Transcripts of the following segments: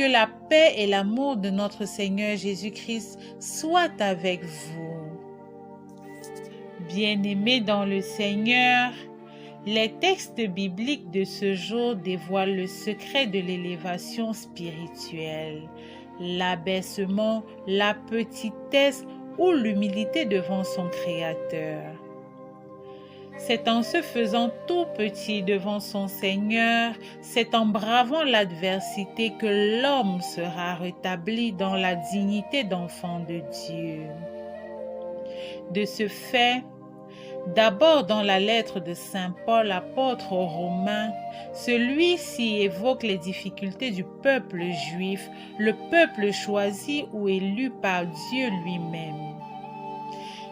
Que la paix et l'amour de notre Seigneur Jésus-Christ soient avec vous. Bien-aimés dans le Seigneur, les textes bibliques de ce jour dévoilent le secret de l'élévation spirituelle, l'abaissement, la petitesse ou l'humilité devant son Créateur. C'est en se faisant tout petit devant son Seigneur, c'est en bravant l'adversité que l'homme sera rétabli dans la dignité d'enfant de Dieu. De ce fait, d'abord dans la lettre de Saint Paul, apôtre aux Romains, celui-ci évoque les difficultés du peuple juif, le peuple choisi ou élu par Dieu lui-même.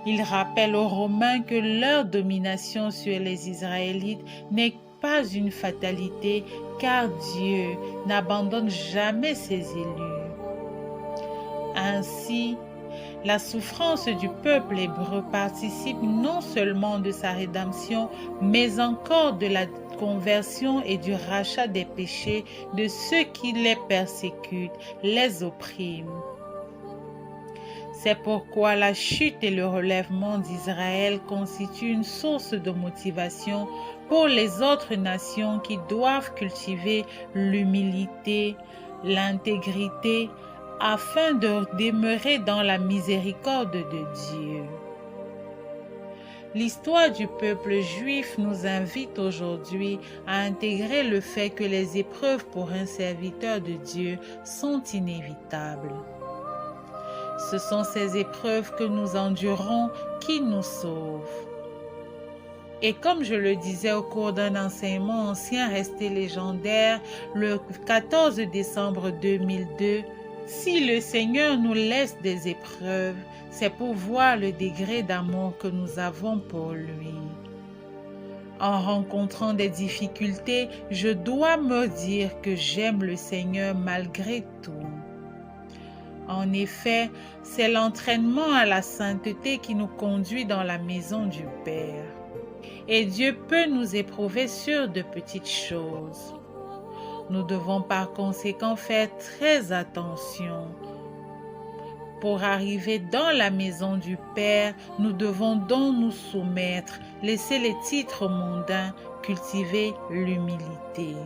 Il rappelle aux Romains que leur domination sur les Israélites n'est pas une fatalité, car Dieu n'abandonne jamais ses élus. Ainsi, la souffrance du peuple hébreu participe non seulement de sa rédemption, mais encore de la conversion et du rachat des péchés de ceux qui les persécutent, les oppriment. C'est pourquoi la chute et le relèvement d'Israël constituent une source de motivation pour les autres nations qui doivent cultiver l'humilité, l'intégrité, afin de demeurer dans la miséricorde de Dieu. L'histoire du peuple juif nous invite aujourd'hui à intégrer le fait que les épreuves pour un serviteur de Dieu sont inévitables. Ce sont ces épreuves que nous endurons qui nous sauvent. Et comme je le disais au cours d'un enseignement ancien resté légendaire le 14 décembre 2002, si le Seigneur nous laisse des épreuves, c'est pour voir le degré d'amour que nous avons pour lui. En rencontrant des difficultés, je dois me dire que j'aime le Seigneur malgré tout. En effet, c'est l'entraînement à la sainteté qui nous conduit dans la maison du Père. Et Dieu peut nous éprouver sur de petites choses. Nous devons par conséquent faire très attention. Pour arriver dans la maison du Père, nous devons donc nous soumettre, laisser les titres mondains, cultiver l'humilité.